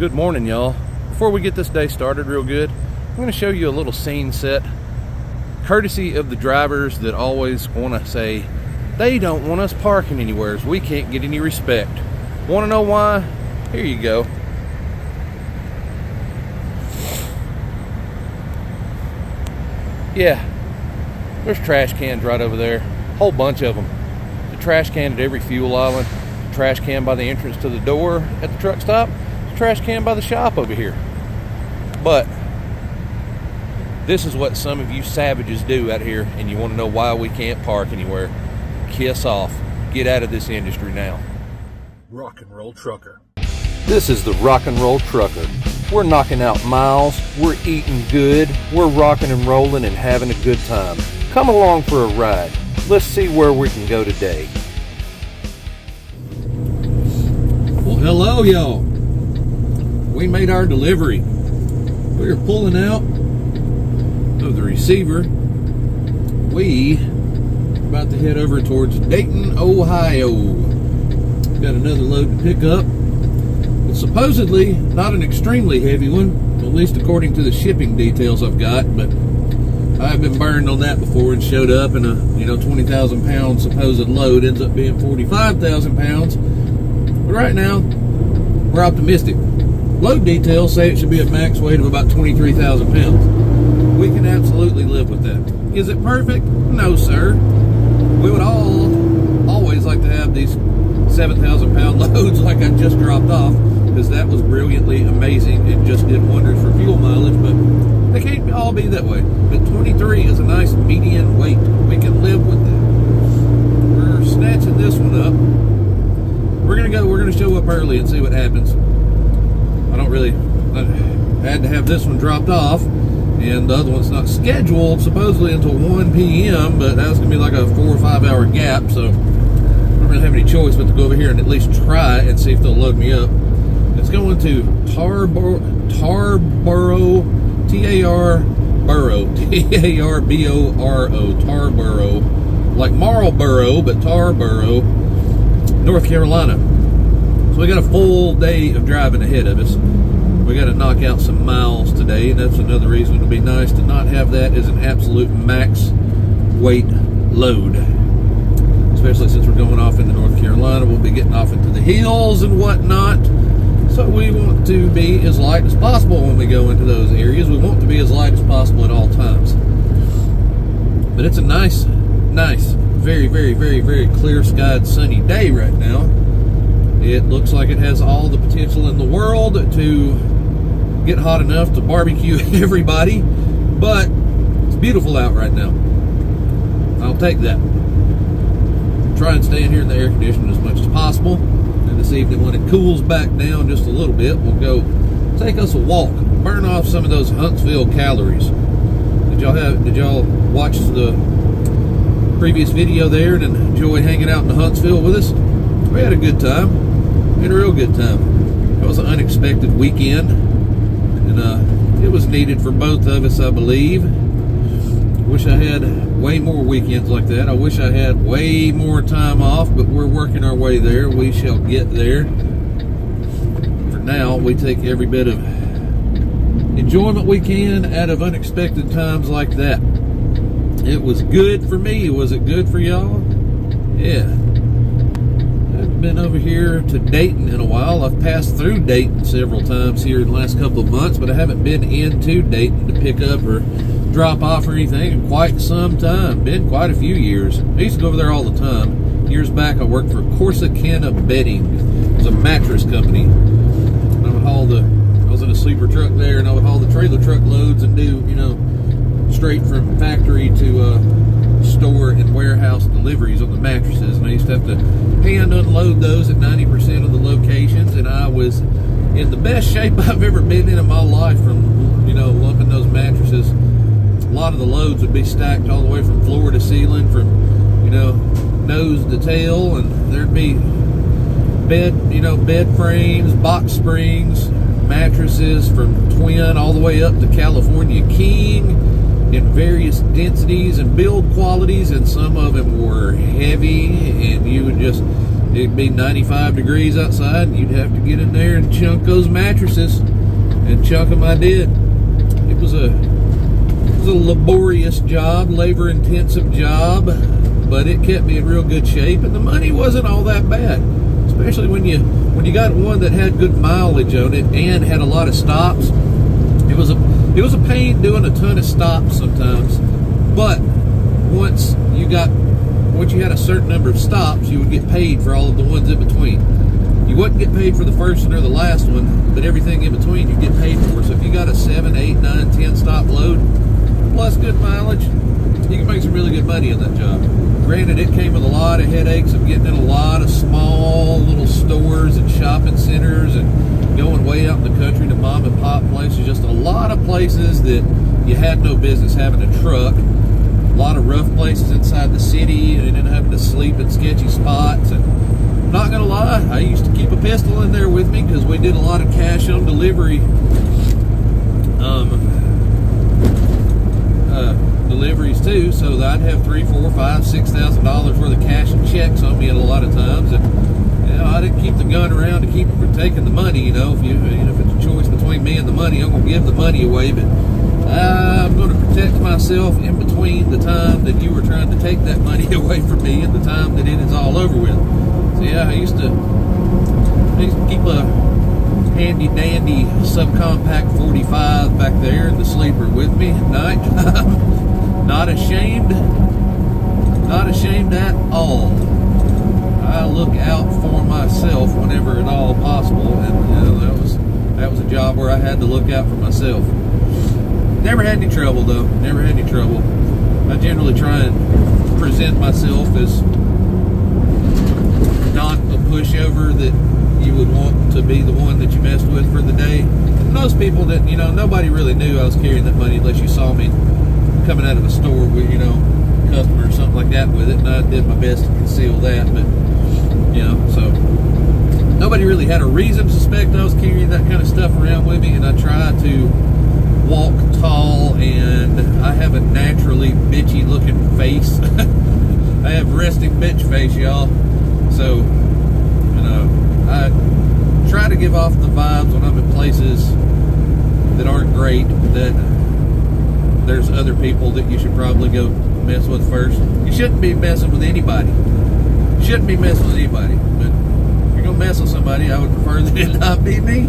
Good morning, y'all. Before we get this day started real good, I'm going to show you a little scene set, courtesy of the drivers that always want to say they don't want us parking anywhere, as we can't get any respect. Want to know why? Here you go. Yeah, there's trash cans right over there, whole bunch of them. The trash can at every fuel island, the trash can by the entrance to the door at the truck stop, the trash can by the shop over here. But this is what some of you savages do out here, and you want to know why we can't park anywhere. Kiss off. Get out of this industry now. Rock and Roll Trucker. This is the Rock and Roll Trucker. We're knocking out miles, we're eating good, we're rocking and rolling and having a good time. Come along for a ride. Let's see where we can go today. Well, hello, y'all. We made our delivery. We are pulling out of the receiver. We are about to head over towards Dayton, Ohio. Got another load to pick up. It's supposedly not an extremely heavy one, at least according to the shipping details I've got, but I've been burned on that before and showed up, and a 20,000 pound supposed load ends up being 45,000 pounds. But right now, we're optimistic. Load details say it should be a max weight of about 23,000 pounds. We can absolutely live with that. Is it perfect? No, sir. We would always like to have these 7,000 pound loads like I just dropped off, because that was brilliantly amazing. It just did wonders for fuel mileage, but they can't all be that way. But 23 is a nice median weight. We can live with that. We're snatching this one up. We're gonna show up early and see what happens. I had to have this one dropped off, and the other one's not scheduled supposedly until 1 p.m., but that's gonna be like a 4 or 5 hour gap, so I don't really have any choice but to go over here and at least try and see if they'll load me up. It's going to Tarboro, T-A-R-B-O-R-O, Tarboro, like Marlboro, but Tarboro, North Carolina. So we got a full day of driving ahead of us. We got to knock out some miles today, and that's another reason it would be nice to not have that as an absolute max weight load. Especially since we're going off into North Carolina, we'll be getting off into the hills and whatnot. So we want to be as light as possible when we go into those areas. We want to be as light as possible at all times. But it's a nice, very, very, very, very clear-skied sunny day right now. It looks like it has all the potential in the world to get hot enough to barbecue everybody, but it's beautiful out right now. I'll take that. Try and stay in here in the air conditioning as much as possible. And this evening, when it cools back down just a little bit, we'll go take us a walk, burn off some of those Huntsville calories. Did y'all watch the previous video there and enjoy hanging out in Huntsville with us? We had a good time. We had a real good time. It was an unexpected weekend, and it was needed for both of us, I believe. Wish I had way more weekends like that. I wish I had way more time off, but we're working our way there. We shall get there. For now, we take every bit of enjoyment we can out of unexpected times like that. It was good for me. Was it good for y'all? Yeah. Been over here to Dayton in a while. I've passed through Dayton several times here in the last couple of months, but I haven't been into Dayton to pick up or drop off or anything in quite some time. Been quite a few years. I used to go over there all the time. Years back, I worked for Corsicana Bedding. It was a mattress company. And I was in a sleeper truck there, and I would haul the trailer truck loads and do, straight from factory to store and warehouse deliveries on the mattresses, and I used to have to hand unload those at 90% of the locations, and I was in the best shape I've ever been in my life from, lumping those mattresses. A lot of the loads would be stacked all the way from floor to ceiling, from, nose to tail, and there'd be bed frames, box springs, mattresses from twin all the way up to California King, in various densities and build qualities, and some of them were heavy, and you would just it'd be 95 degrees outside, and you'd have to get in there and chunk those mattresses, and chunk them I did. It was a laborious job, labor-intensive job, but it kept me in real good shape, and the money wasn't all that bad, especially when you got one that had good mileage on it and had a lot of stops. It was a pain doing a ton of stops sometimes, but once you had a certain number of stops, you would get paid for all of the ones in between. You wouldn't get paid for the first one or the last one, but everything in between you get paid for. So if you got a 7, 8, 9, 10 stop load plus good mileage, you can make some really good money on that job. Granted, it came with a lot of headaches of getting in a lot of small little stores and shopping centers and going way out in the country to mom and pop places. Just a lot of places that you had no business having a truck. A lot of rough places inside the city, and then having to sleep in sketchy spots. And not gonna lie, I used to keep a pistol in there with me because we did a lot of cash on delivery deliveries too, so that I'd have $3,000, $4,000, $5,000, $6,000 worth of cash and checks on me at a lot of times. And I didn't keep the gun around to keep from taking the money. If it's a choice between me and the money, I'm gonna give the money away, but I'm going to protect myself in between the time that you were trying to take that money away from me and the time that it is all over with. So yeah, I used to keep a handy dandy subcompact 45 back there in the sleeper with me at night. Not ashamed at all. I look out for myself whenever at all possible, and that was a job where I had to look out for myself. Never had any trouble though. Never had any trouble. I generally try and present myself as not a pushover that you would want to be the one that you messed with for the day. Most people that, nobody really knew I was carrying that money unless you saw me coming out of a store with, customer or something like that with it, and I did my best to conceal that, but, so nobody really had a reason to suspect I was carrying that kind of stuff around with me, and I try to walk tall, and I have a naturally bitchy looking face. I have resting bitch face, y'all. So, I try to give off the vibes when I'm in places that aren't great, that there's other people that you should probably go mess with first. You shouldn't be messing with anybody. You shouldn't be messing with anybody. But if you're gonna mess with somebody, I would prefer that it not be me.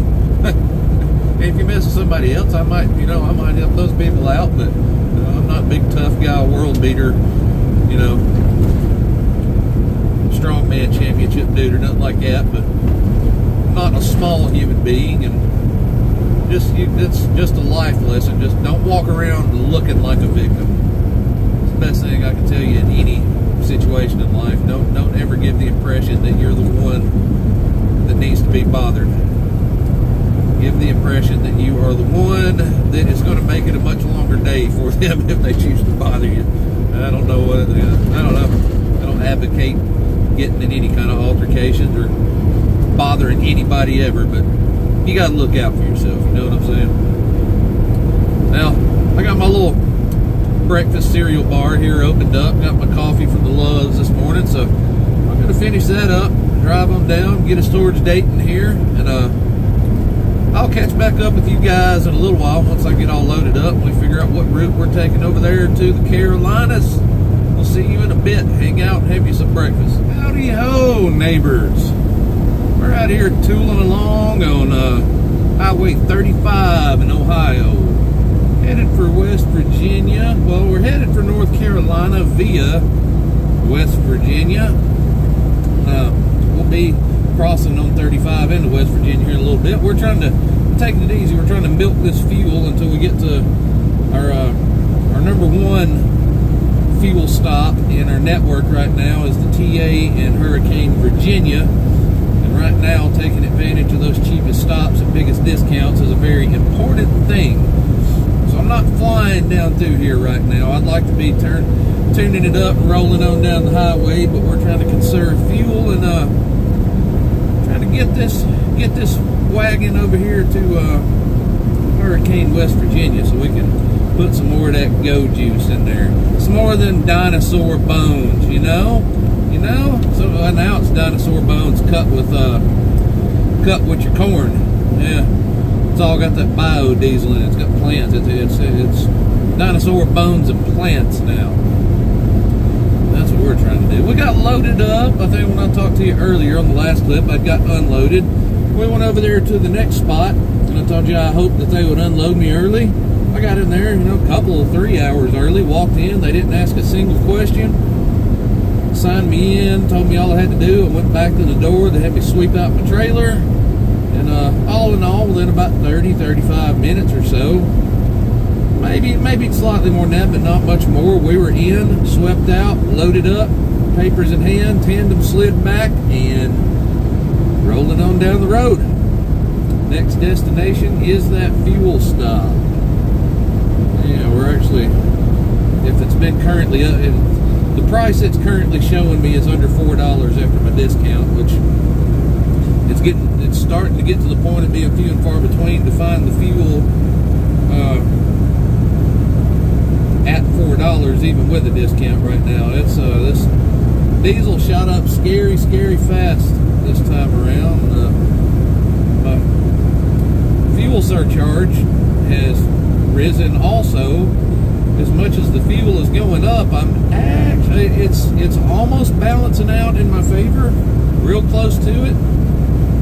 If you mess with somebody else, I might help those people out, but I'm not a big tough guy, world beater, strongman championship dude or nothing like that, but I'm not a small human being, and it's just a life lesson. Just don't walk around looking like a victim. It's the best thing I can tell you in any situation in life. Don't ever give the impression that you're the one that needs to be bothered. Give the impression that you are the one that is going to make it a much longer day for them if they choose to bother you. I don't know what it is. I don't know. I don't advocate getting in any kind of altercations or bothering anybody ever, but you got to look out for yourself. You know what I'm saying? Now, I got my little breakfast cereal bar here opened up. Got my coffee from the Loves this morning, so I'm going to finish that up, drive on down, get a storage date in here, and I'll catch back up with you guys in a little while once I get all loaded up and we figure out what route we're taking over there to the Carolinas. We'll see you in a bit. Hang out and have you some breakfast. Howdy ho, neighbors. We're out here tooling along on Highway 35 in Ohio. Headed for West Virginia. Well, we're headed for North Carolina via West Virginia. We'll be crossing on 35 into West Virginia here in a little bit. We're taking it easy. We're trying to milk this fuel until we get to our number one fuel stop in our network right now is the TA in Hurricane, Virginia. And right now, taking advantage of those cheapest stops and biggest discounts is a very important thing. So I'm not flying down through here right now. I'd like to be tuning it up and rolling on down the highway, but we're trying to conserve fuel and trying to get this wagon over here to Hurricane, West Virginia, so we can put some more of that go juice in there. Some more than dinosaur bones, You know, so now it's dinosaur bones cut with your corn. Yeah, it's all got that biodiesel in it. It's got plants. It's dinosaur bones and plants now. That's what we're trying to do. We got loaded up. I think when I talked to you earlier on the last clip, I got unloaded. We went over there to the next spot, and I told you I hoped that they would unload me early. I got in there, you know, a couple of 3 hours early, walked in. They didn't ask a single question. Signed me in, told me all I had to do. I went back to the door. They had me sweep out my trailer. And all in all, within about 30-35 minutes or so, maybe slightly more than that, but not much more, we were in, swept out, loaded up, papers in hand, tandem slid back, and rolling on down the road. Next destination is that fuel stop. Yeah, we're actually, if it's been currently up, the price it's currently showing me is under $4 after my discount, which it's starting to get to the point of being few and far between to find the fuel at $4 even with a discount right now. It's this diesel shot up scary fast this time around. My fuel surcharge has risen also. As much as the fuel is going up, I'm actually it's almost balancing out in my favor, real close to it.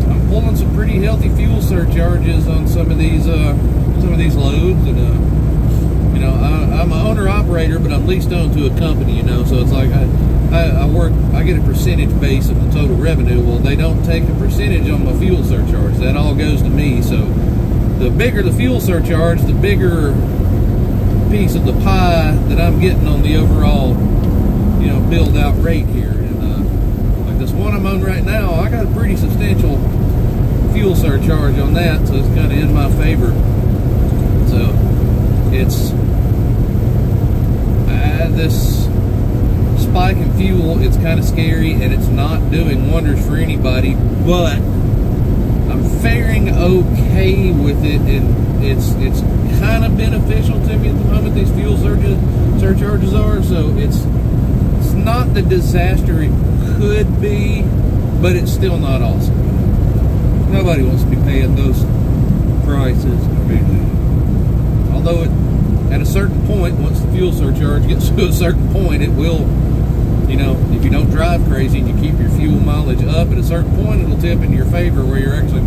I'm pulling some pretty healthy fuel surcharges on some of these loads, and you know, I'm an owner operator, but I'm leased on to a company, you know, so it's like I get a percentage base of the total revenue. Well, they don't take a percentage on my fuel surcharge. That all goes to me. So the bigger the fuel surcharge, the bigger piece of the pie that I'm getting on the overall, you know, build out rate here. And like this one I'm on right now, I got a pretty substantial fuel surcharge on that, so it's kind of in my favor. So it's this spike in fuel, it's kind of scary, and it's not doing wonders for anybody, but I'm faring okay with it, and it's kind of beneficial to me at the moment. These fuel surcharges are, so it's not the disaster it could be, but it's still not awesome. Nobody wants to be paying those prices. Although at a certain point, once the fuel surcharge gets to a certain point, it will, you know, if you don't drive crazy and you keep your fuel mileage up, at a certain point it'll tip in your favor where you're actually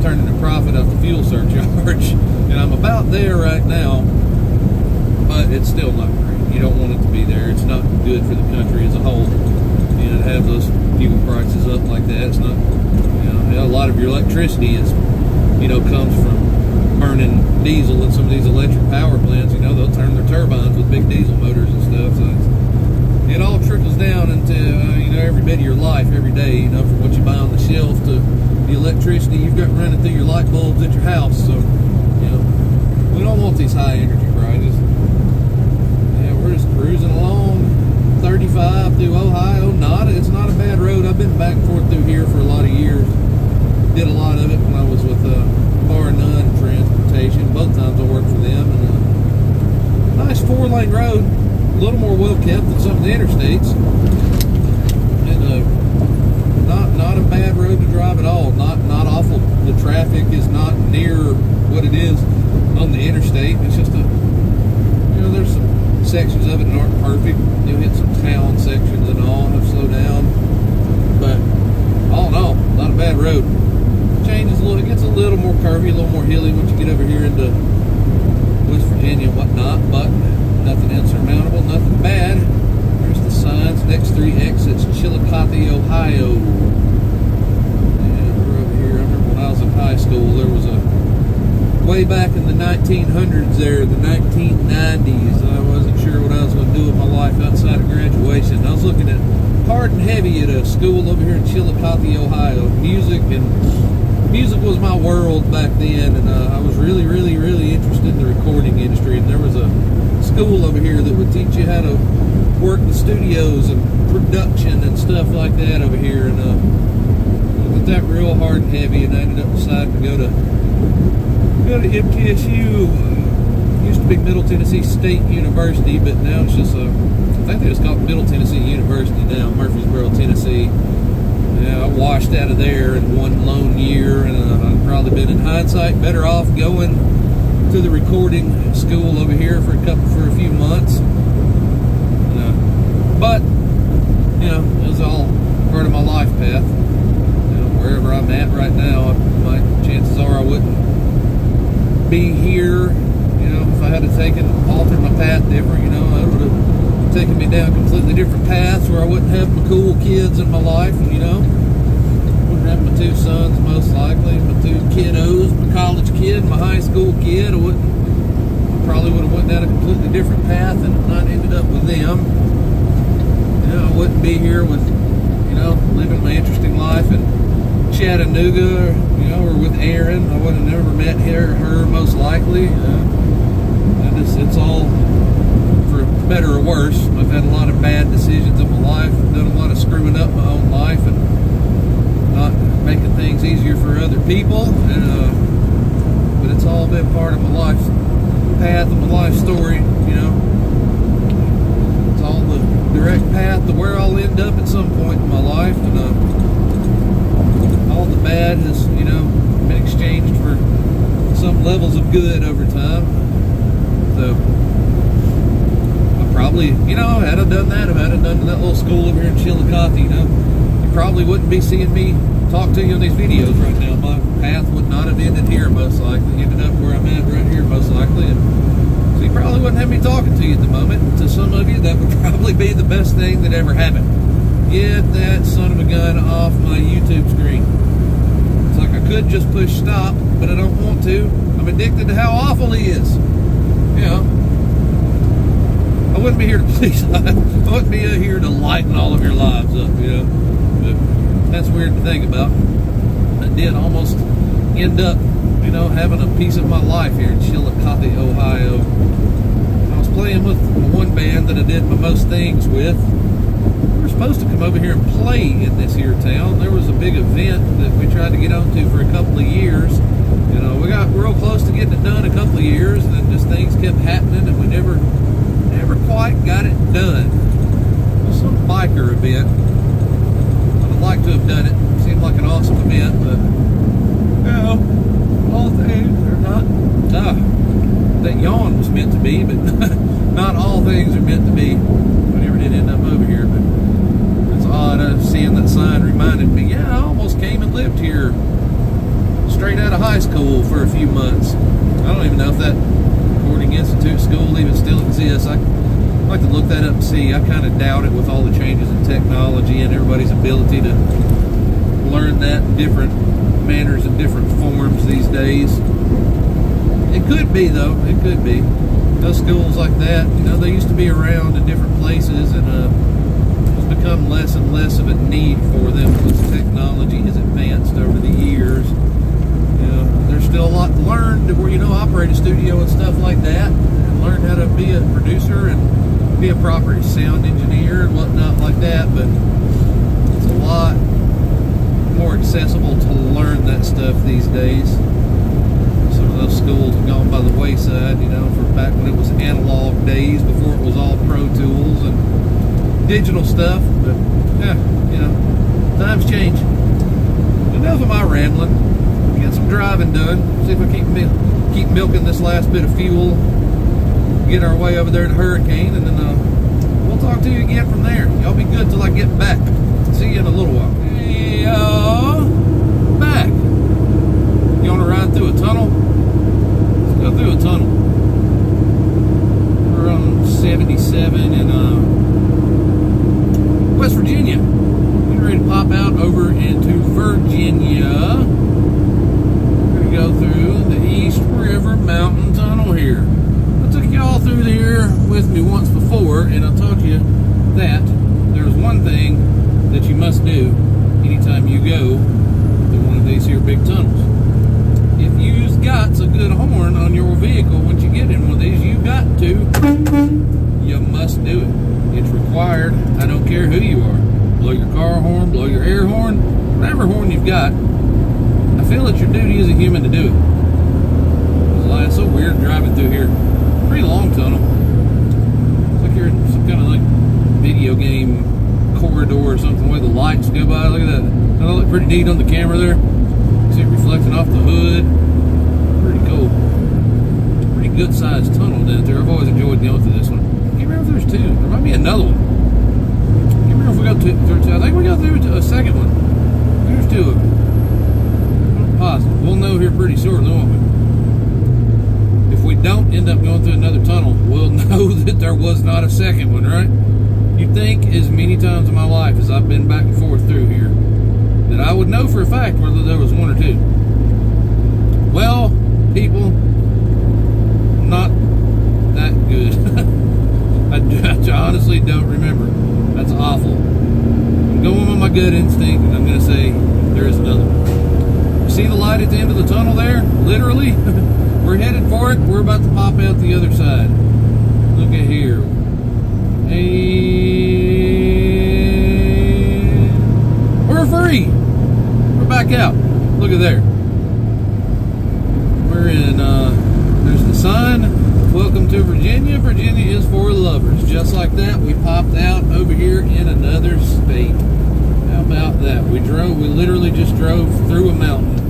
turning a profit off the fuel surcharge. And I'm about there right now, but it's still not great. You don't want it to be there. It's not good for the country as a whole, you know, to have those fuel prices up like that. It's not, you know, a lot of your electricity is, you know, comes from burning diesel in some of these electric power plants. You know, they'll turn their turbines with big diesel motors and stuff. So it all trickles down into, you know, every bit of your life, every day, you know, from what you buy on the shelf to the electricity you've got running through your light bulbs at your house. So, you know, we don't want these high energy prices. Yeah, we're just cruising along, 35 through Ohio. It's not a bad road. I've been back and forth through here for a lot of years. Did a lot of it when I was with Bar None Transportation. Both times I worked for them. And nice 4-lane road, a little more well kept than some of the interstates. And not a bad road to drive at all. Not awful. The traffic is not near what it is on the interstate. It's just you know, there's some sections of it that aren't perfect. You'll hit some town sections and all, have to slow down. But all in all, not a bad road. Changes a little, it gets a little more curvy, a little more hilly once you get over here into West Virginia and whatnot, but nothing insurmountable, nothing bad. There's the signs, next 3 exits, Chillicothe, Ohio. And we're over here. I remember when I was in high school, there was a, way back in the 1900s there, the 1990s, I wasn't sure what I was going to do with my life outside of graduation. I was looking at hard and heavy at a school over here in Chillicothe, Ohio. Music was my world back then, and I was really interested in the recording industry, and there was a school over here that would teach you how to work the studios and production and stuff like that over here, and with that real hard and heavy, and I ended up deciding to go to MTSU. Used to be Middle Tennessee State University, but now it's just a think they just call it Middle Tennessee University now, Murfreesboro, Tennessee. Yeah, I washed out of there in one lone year, and I've probably been, in hindsight, better off going to the recording school over here for a few months. But you know, it was all part of my life path. You know, wherever I'm at right now, my chances are I wouldn't be here. You know, if I had altered my path different, you know, I would have taken me down completely different paths where I wouldn't have my cool kids in my life, and you know, wouldn't have my two sons most likely, my two kiddos, my college kid, my high school kid. I probably would have went down a completely different path and not ended up with them. You know, I wouldn't be here with, you know, living my interesting life in Chattanooga, you know, or with Erin. I would have never met her most likely. It's all for better or worse. I've had a lot of bad decisions in my life, done a lot of screwing up my own life, and not making things easier for other people. But it's all been part of my life path and my life story, you know. It's all the direct path to where I'll end up at some point in my life, and all the bad has, you know, been exchanged for some levels of good over time. So I probably, you know, had I done that, if I had done that little school over here in Chillicothe, you know, you probably wouldn't be seeing me talk to you on these videos right now. My path would not have ended here most likely. Ended up where I'm at right here most likely. And so you probably wouldn't have me talking to you at the moment. To some of you, that would probably be the best thing that ever happened. Get that son of a gun off my YouTube screen. It's like I could just push stop, but I don't want to. I'm addicted to how awful he is. You know, I wouldn't be here to please. I wouldn't be here to lighten all of your lives up, you know. But that's weird to think about. I did almost end up, you know, having a piece of my life here in Chillicothe, Ohio. I was playing with one band that I did my most things with. We were supposed to come over here and play in this here town. There was a big event that we tried to get onto for a couple of years. You know, we got real close to getting it done a couple of years, and then just things kept happening, and we never quite got it done. It was some biker event. I would like to have done it. It seemed like an awesome event, but you know, all things are not. That yawn was meant to be, but not all things are meant to be. We never did end up over here, but it's odd. Seeing that sign reminded me. Yeah, I almost came and lived here straight out of high school for a few months. I don't even know if that Recording Institute school even still exists. I'd like to look that up and see. I kind of doubt it with all the changes in technology and everybody's ability to learn that in different manners and different forms these days. It could be, though. It could be. Those schools like that, you know, they used to be around in different places, and it's become less and less of a need for them as technology has advanced over the years. There's still a lot to learn to where, you know, operate a studio and stuff like that, and learn how to be a producer and be a proper sound engineer and whatnot like that, but it's a lot more accessible to learn that stuff these days. Some of those schools have gone by the wayside, you know, from back when it was analog days, before it was all Pro Tools and digital stuff, but yeah, you know, times change. Enough of my rambling. Get some driving done. See if I keep milking this last bit of fuel. Get our way over there to Hurricane, and then we'll talk to you again from there. Y'all be good till I get back. See you in a little while. Hey, back. You want to ride through a tunnel? Let's go through a tunnel. We're on 77 in West Virginia. Getting ready to pop out over into Virginia. Go through the East River Mountain Tunnel here. I took y'all through there with me once before, and I told you that there's one thing that you must do anytime you go to one of these here big tunnels. If you've got a good horn on your vehicle, once you get in one of these, you must do it. It's required. I don't care who you are. Blow your car horn, blow your air horn, whatever horn you've got. I feel it's your duty as a human to do it. It's so weird driving through here. Pretty long tunnel. It's like you're in some kind of like Pretty neat on the camera there. See it reflecting off the hood. Pretty cool. Pretty good sized tunnel down there. I've always enjoyed going through this one. I can't remember if there's two. There might be another one. I can't remember if we got through two. I think we got through a second one. There's two of them. I'm positive. We'll know here pretty shortly, won't we? If we don't end up going through another tunnel, we'll know that there was not a second one, right? You'd think as many times in my life as I've been back and forth through here that I would know for a fact whether there was one or two. Well, people, not that good. I honestly don't remember. That's awful. I'm going with my gut instinct, and I'm going to say there is another one. You see the light at the end of the tunnel there? Literally, we're headed for it. We're about to pop out the other side. Look at here. And we're free. We're back out. Look at there. We're in, there's the sign. Welcome to Virginia. Virginia is for lovers. Just like that, we popped out over here in another state. How about that? We literally just drove through a mountain. So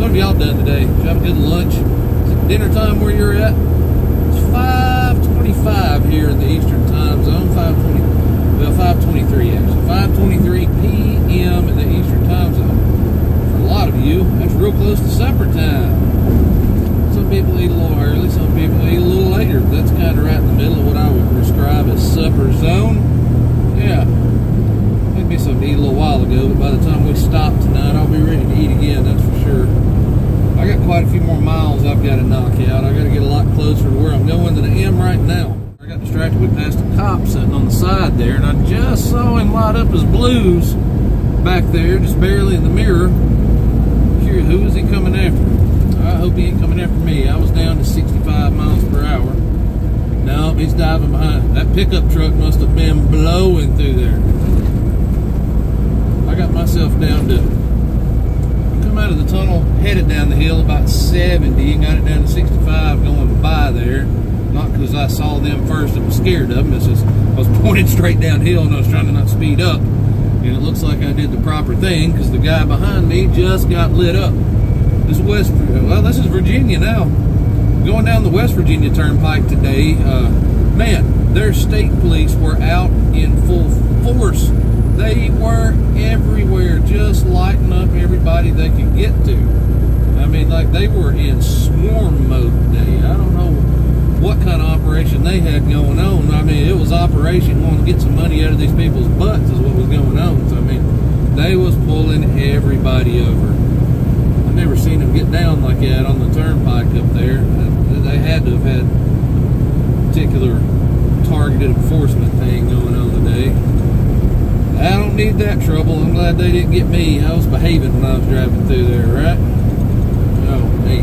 what have y'all done today? Did you have a good lunch? Is it dinner time where you're at? It's 5:25 here in the Eastern Time Zone. 5:23 actually. 5:23 p.m. in the Eastern Time Zone. For a lot of you, that's real close to supper time. Some people eat a little early, some people eat a little later. That's kind of right in the middle of what I would describe as supper zone. Yeah. Maybe something to eat a little while ago, but by the time we stop tonight, I'll be ready to eat again, that's for sure. I got quite a few more miles I've got to knock out. I got to get a lot closer to where I'm going than I am right now. I got distracted. We passed a cop sitting on the side there, and I just saw him light up his blues back there, just barely in the mirror. Curious, who is he coming after? I hope he ain't coming after me. I was down to 65 miles per hour. No, he's diving behind. That pickup truck must have been blowing through there. I got myself down to come out of the tunnel, headed down the hill about 70, and got it down to 65 going by there. Not because I saw them first and was scared of them. It's just I was pointed straight downhill and I was trying to not speed up. And it looks like I did the proper thing because the guy behind me just got lit up. This is Virginia now. Going down the West Virginia Turnpike today, man, their state police were out in full force. They were everywhere, just lighting up everybody they could get to. I mean, like they were in swarm mode today. I don't know what kind of operation they had going on. I mean, it was operation wanting to get some money out of these people's butts is what was going on. So, I mean, they was pulling everybody over. I've never seen them get down like that on the turnpike up there. They had to have had a particular targeted enforcement thing going on today. I don't need that trouble. I'm glad they didn't get me. I was behaving when I was driving through there, right? Oh, hey.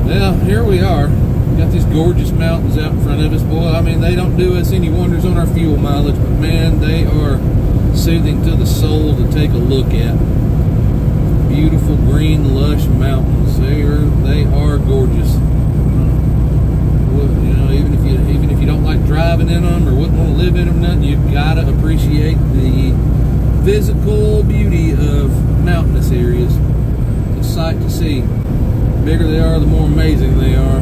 Well, here we are. Got these gorgeous mountains out in front of us. Boy, I mean, they don't do us any wonders on our fuel mileage, but man, they are soothing to the soul to take a look at. Beautiful, green, lush mountains. They are gorgeous. Well, you know, even if you don't like driving in them or wouldn't want to live in them, nothing, you've got to appreciate the physical beauty of mountainous areas. It's a sight to see. The bigger they are, the more amazing they are.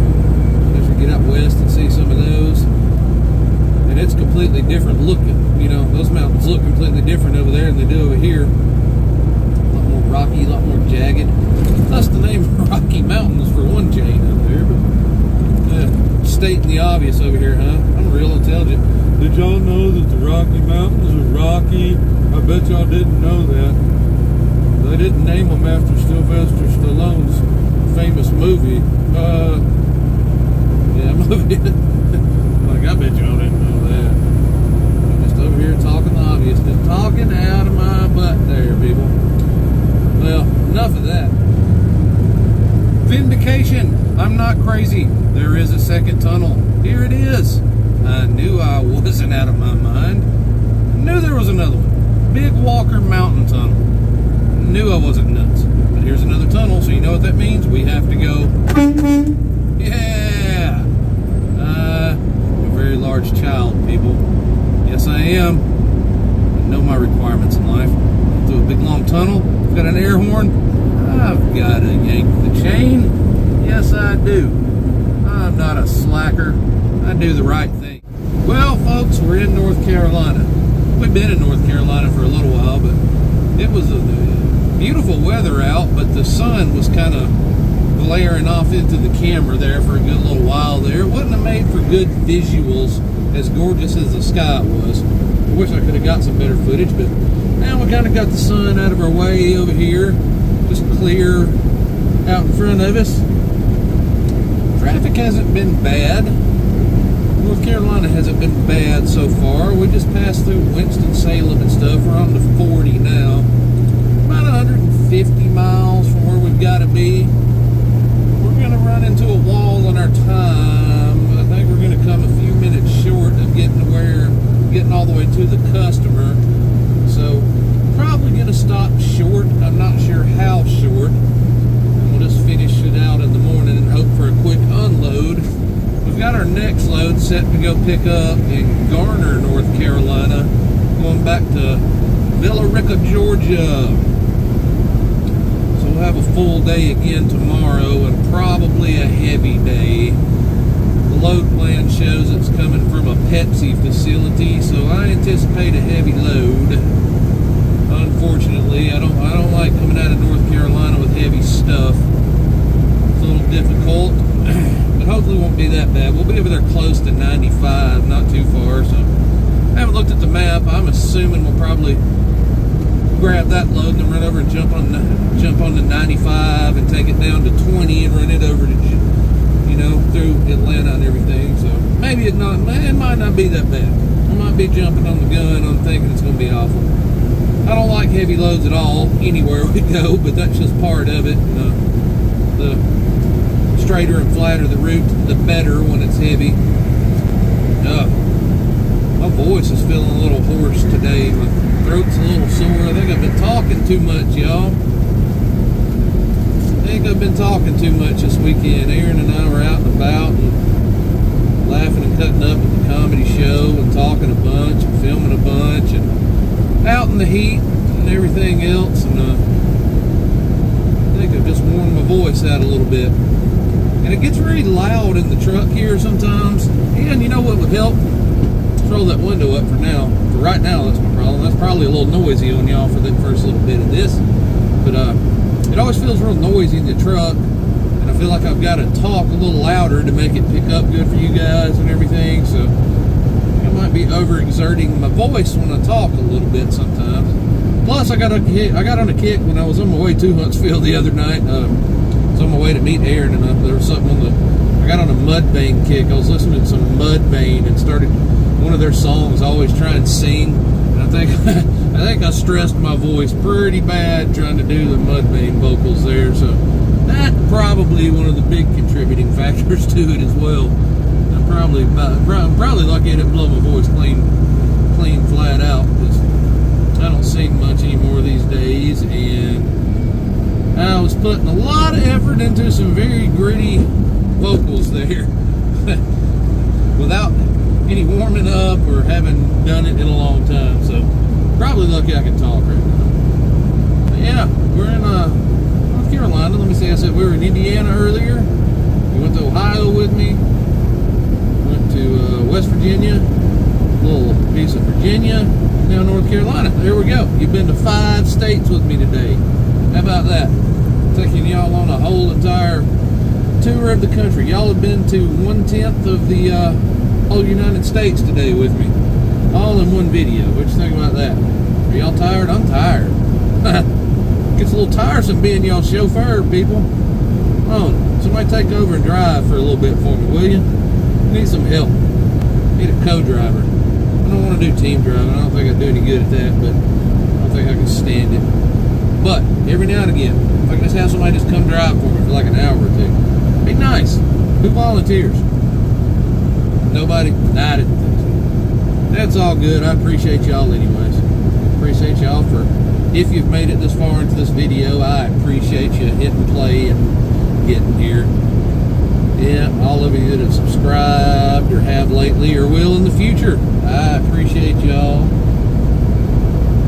Get out west and see some of those, and it's completely different looking. You know, those mountains look completely different over there than they do over here. A lot more rocky, a lot more jagged. That's the name of Rocky Mountains for one chain up there, but stating the obvious over here, huh? I'm real intelligent. Did y'all know that the Rocky Mountains are rocky? I bet y'all didn't know that. They didn't name them after Sylvester Stallone's famous movie. Yeah, movie. Like, I bet y'all didn't know that. I'm just over here talking the obvious. Just talking out of my butt there, people. Well, enough of that. Vindication. I'm not crazy. There is a second tunnel. Here it is. I knew I wasn't out of my mind. I knew there was another one. Big Walker Mountain Tunnel. I knew I wasn't nuts. But here's another tunnel, so you know what that means? We have to go. Yeah! I'm a very large child, people. Yes, I am. I know my requirements in life. I threw a big big long tunnel. Got an air horn. I've got to yank the chain. Yes, I do. I'm not a slacker. I do the right thing. Well, folks, we're in North Carolina. We've been in North Carolina for a little while, but it was a beautiful weather out, but the sun was kind of glaring off into the camera there for a good little while there. It wouldn't have made for good visuals, as gorgeous as the sky was. I wish I could have got some better footage, but now we kind of got the sun out of our way over here, just clear out in front of us. Traffic hasn't been bad. North Carolina hasn't been bad so far. We just passed through Winston-Salem and stuff. We're on to 40 now. About 150 miles from where we've got to be. We're going to run into a wall in our time. I think we're going to come a few minutes short of getting all the way to the customer. So, probably going to stop short. I'm not sure how short. And we'll just finish it out in the morning and hope for a quick unload. We've got our next load set to go pick up in Garner, North Carolina, going back to Villa Rica, Georgia. So we'll have a full day again tomorrow and probably a heavy day. The load plan shows it's coming from a Pepsi facility, so I anticipate a heavy load. Unfortunately, I don't like coming out of North Carolina with heavy stuff. It's a little difficult, but hopefully it won't be that bad. We'll be over there close to 95, not too far. So I haven't looked at the map. I'm assuming we'll probably grab that load and then run over and jump on the 95 and take it down to 20 and run it over to, through Atlanta and everything. So maybe it might not be that bad. I might be jumping on the gun. I'm thinking it's going to be awful. I don't like heavy loads at all anywhere we go, but that's just part of it. The straighter and flatter the route, the better when it's heavy. My voice is feeling a little hoarse today. My throat's a little sore. I think I've been talking too much, y'all. I think I've been talking too much this weekend. Aaron and I were out and about and laughing and cutting up at the comedy show and talking a bunch and filming a bunch and out in the heat and everything else. And I think I've just worn my voice out a little bit. And it gets really loud in the truck here sometimes. And you know what would help? Let's roll that window up for now. For right now, that's my problem. That's probably a little noisy on y'all for the first little bit of this. But it always feels real noisy in the truck. And I feel like I've got to talk a little louder to make it pick up good for you guys and everything. So I might be overexerting my voice when I talk a little bit sometimes. Plus, I got on a kick when I was on my way to Huntsville the other night. I was on my way to meet Aaron, and there was something I got on a Mudvayne kick. I was listening to some Mudvayne and started one of their songs. I always try and sing, and I think I stressed my voice pretty bad trying to do the Mudvayne vocals there. So that's probably one of the big contributing factors to it as well. I'm probably lucky I didn't blow my voice clean flat out, because I don't sing much anymore these days, and I was putting a lot of effort into some very gritty vocals there without any warming up or having done it in a long time. So probably lucky I can talk right now. But yeah, we're in North Carolina. Let me see, I said we were in Indiana earlier. We went to Ohio with me. Went to West Virginia, a little piece of Virginia, now North Carolina. There we go. You've been to 5 states with me today. How about that? Taking y'all on a whole entire tour of the country. Y'all have been to 1/10 of the whole United States today with me. All in one video. What you think about that? Are y'all tired? I'm tired. Gets a little tiresome being y'all's chauffeur, people. Come on, somebody take over and drive for a little bit for me, will you? Need some help. Need a co-driver. I don't want to do team driving. I don't think I'd do any good at that, but I don't think I can stand it. But every now and again, if I can just have somebody just come drive for me for like an hour or two, be nice. Who volunteers? Nobody? Nah, I didn't think so. That's all good. I appreciate y'all anyways. Appreciate y'all for, if you've made it this far into this video, I appreciate you hitting play and getting here. Yeah, all of you that have subscribed or have lately or will in the future, I appreciate y'all.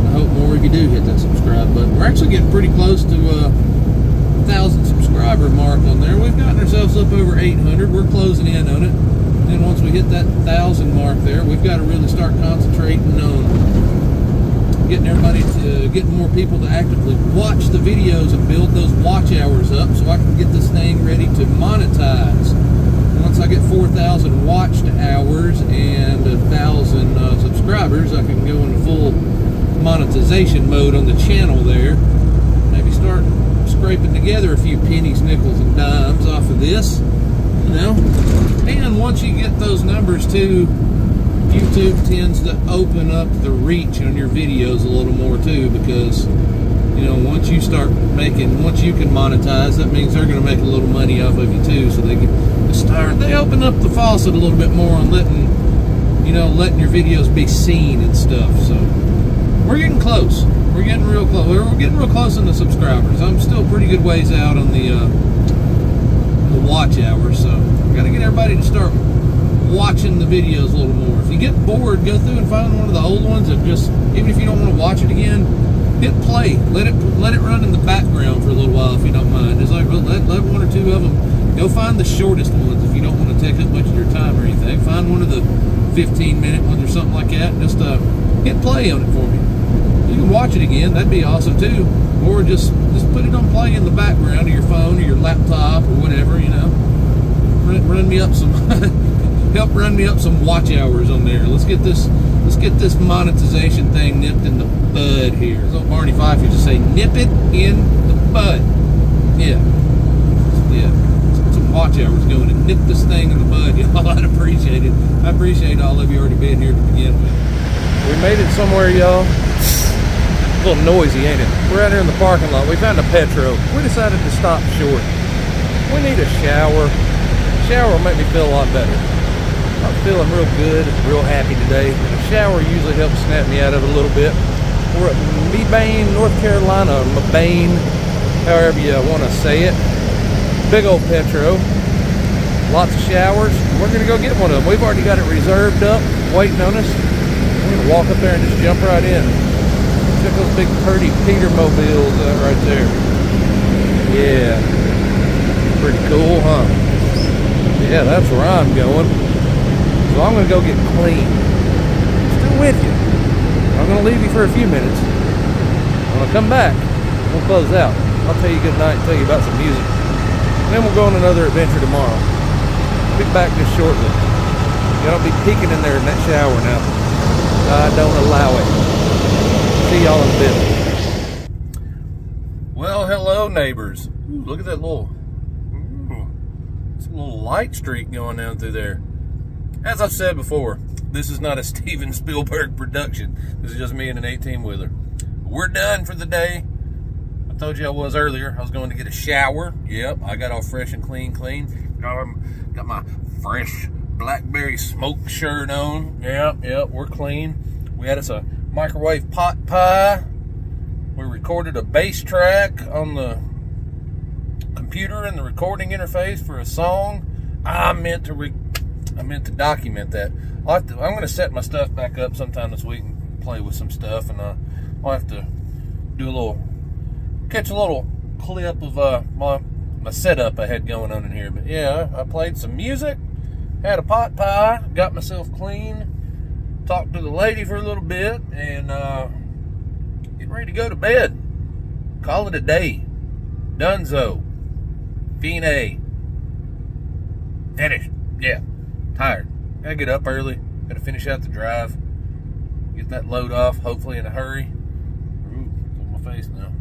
I hope more more if you do hit that subscribe button. We're actually getting pretty close to 1,000 subscriber mark on there. We've gotten ourselves up over 800. We're closing in on it. Then once we hit that 1,000 mark there, we've got to really start concentrating on getting more people to actively watch the videos and build those watch hours up so I can get this thing ready to monetize. Once I get 4,000 watched hours and 1,000 subscribers, I can go into full monetization mode on the channel there. Maybe start scraping together a few pennies, nickels, and dimes off of this, you know. And once you get those numbers too, YouTube tends to open up the reach on your videos a little more too, because, you know, once you can monetize, that means they're going to make a little money off of you too. So they open up the faucet a little bit more on letting your videos be seen and stuff. So we're getting close. We're getting real close. We're getting real close in the subscribers. I'm still pretty good ways out on the watch hours, so I got to get everybody to start watching the videos a little more. If you get bored, go through and find one of the old ones, and just, even if you don't want to watch it again, hit play. Let it run in the background for a little while if you don't mind. Just like let one or two of them. Go find the shortest ones if you don't want to take up much of your time or anything. Find one of the 15-minute ones or something like that. Just hit play on it for me. You can watch it again. That'd be awesome too. Or just put it on play in the background of your phone or your laptop or whatever. You know, run me up some. Help run me up some watch hours on there. Let's get this monetization thing nipped in the bud here. As old Barney Fife used to say, nip it in the bud. Yeah. Let's get some watch hours going and nip this thing in the bud. Y'all, I'd appreciate it. I appreciate all of you already being here to begin with. We made it somewhere, y'all. A little noisy, ain't it? We're out here in the parking lot. We found a Petro. We decided to stop short. We need a shower. Shower will make me feel a lot better. I'm feeling real good, real happy today. And a shower usually helps snap me out of it a little bit. We're at Mebane, North Carolina, Mebane, however you want to say it. Big old Petro. Lots of showers. We're going to go get one of them. We've already got it reserved up, waiting on us. We're going to walk up there and just jump right in. Check those big pretty Petermobiles out right there. Yeah. Pretty cool, huh? Yeah, that's where I'm going. So I'm going to go get clean. Still with you. I'm going to leave you for a few minutes. When I come back, we'll close out. I'll tell you good night and tell you about some music. And then we'll go on another adventure tomorrow. I'll be back just shortly. You don't be peeking in there in that shower now. I don't allow it. See y'all in a bit. Well, hello neighbors. Ooh, look at that little light streak going down through there. As I've said before, this is not a Steven Spielberg production. This is just me and an 18-wheeler. We're done for the day. I told you I was earlier. I was going to get a shower. Yep, I got all fresh and clean. Got my fresh blackberry smoke shirt on. Yep, we're clean. We had us a microwave pot pie. We recorded a bass track on the computer and the recording interface for a song. I meant to document that. I'm going to set my stuff back up sometime this week and play with some stuff, and I'll have to do catch a little clip of my setup I had going on in here. But yeah, I played some music, had a pot pie, got myself clean, talked to the lady for a little bit, and get ready to go to bed. Call it a day. Dunzo. Fine. Finished. Yeah. Tired. Gotta get up early. Gotta finish out the drive. Get that load off, hopefully in a hurry. Ooh, it's on my face now.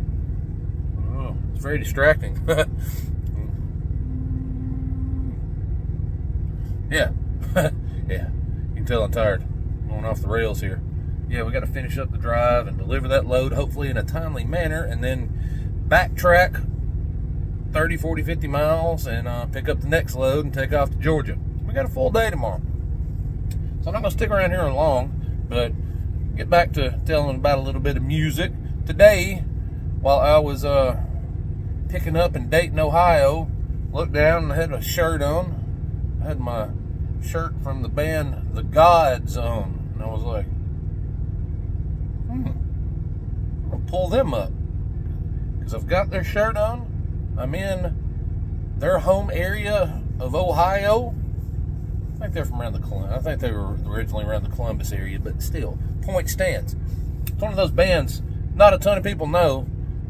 Oh, it's very distracting. Yeah. Yeah. You can tell I'm tired. I'm going off the rails here. Yeah, we gotta finish up the drive and deliver that load, hopefully in a timely manner, and then backtrack 30, 40, 50 miles and pick up the next load and take off to Georgia. We got a full day tomorrow. So I'm not going to stick around here long, but get back to telling about a little bit of music. Today, while I was picking up in Dayton, Ohio, looked down and I had a shirt on. I had my shirt from the band The Gods on. And I was like, I'll pull them up because I've got their shirt on. I'm in their home area of Ohio. I think they're from around I think they were originally around the Columbus area, but still, point stands. It's one of those bands not a ton of people know,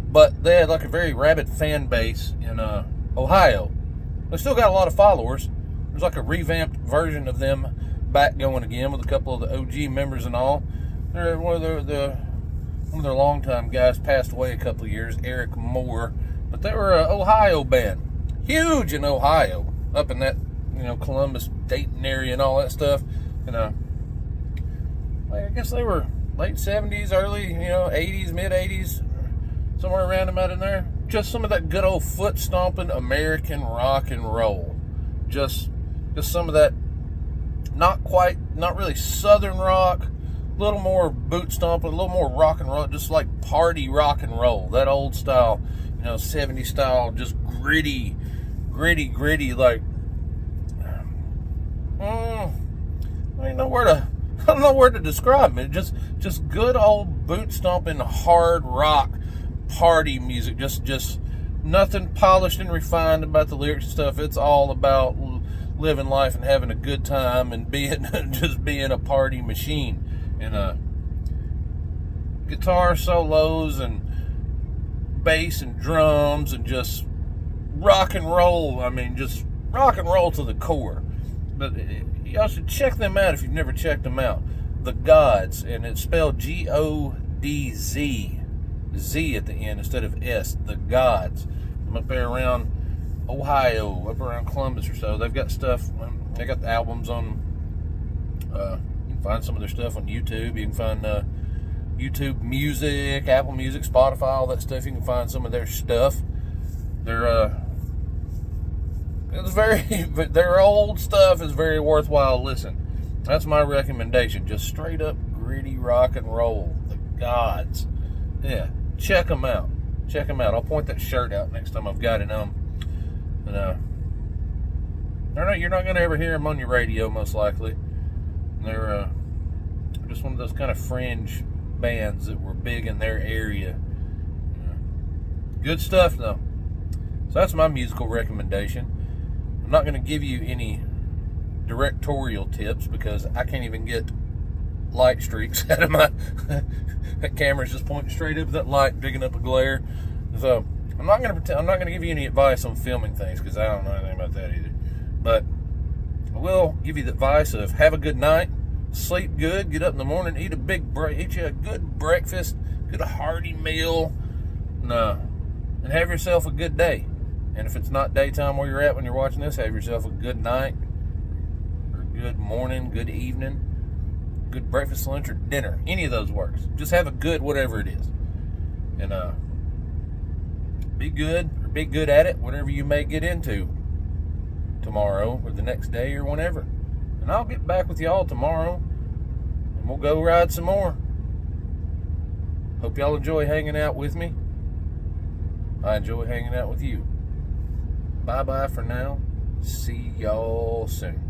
but they had like a very rabid fan base in Ohio. They still got a lot of followers. There's like a revamped version of them back going again with a couple of the OG members and all. They're one of their longtime guys passed away a couple of years, Eric Moore, but they were an Ohio band, huge in Ohio, up in that Columbus, Dayton area and all that stuff. I guess they were late 70s, early 80s, mid 80s, somewhere around about in there. Just some of that good old foot stomping American rock and roll. Just some of that, not really Southern rock, a little more boot stomping, a little more rock and roll, just like party rock and roll, that old style, 70s style, just gritty, like, I don't know where to describe it. Just good old boot stomping, hard rock party music. Just nothing polished and refined about the lyrics and stuff. It's all about living life and having a good time and just being a party machine. And guitar solos and bass and drums and just rock and roll. I mean, just rock and roll to the core. But y'all should check them out if you've never checked them out. The Gods, and it's spelled G-O-D-Z. Z at the end instead of S. The Gods. I'm up there around Ohio, up around Columbus or so. They've got stuff. They got the albums on. You can find some of their stuff on YouTube. You can find YouTube Music, Apple Music, Spotify, all that stuff. You can find some of their stuff. Their old stuff is very worthwhile listen. That's my recommendation. Just straight up gritty rock and roll. The Gods. Yeah, check them out. Check them out. I'll point that shirt out next time I've got it on. And you're not going to ever hear them on your radio, most likely. They're just one of those kind of fringe bands that were big in their area. Good stuff, though. So that's my musical recommendation. I'm not going to give you any directorial tips because I can't even get light streaks out of my that camera's just pointing straight up at that light, picking up a glare. So I'm not going to give you any advice on filming things because I don't know anything about that either. But I will give you the advice of have a good night, sleep good, get up in the morning, eat you a good breakfast, good hearty meal, and have yourself a good day. And if it's not daytime where you're at when you're watching this, have yourself a good night, or good morning, good evening, good breakfast, lunch, or dinner. Any of those works. Just have a good whatever it is. And be good, or be good at it, whatever you may get into tomorrow, or the next day, or whenever. And I'll get back with y'all tomorrow, and we'll go ride some more. Hope y'all enjoy hanging out with me. I enjoy hanging out with you. Bye-bye for now. See y'all soon.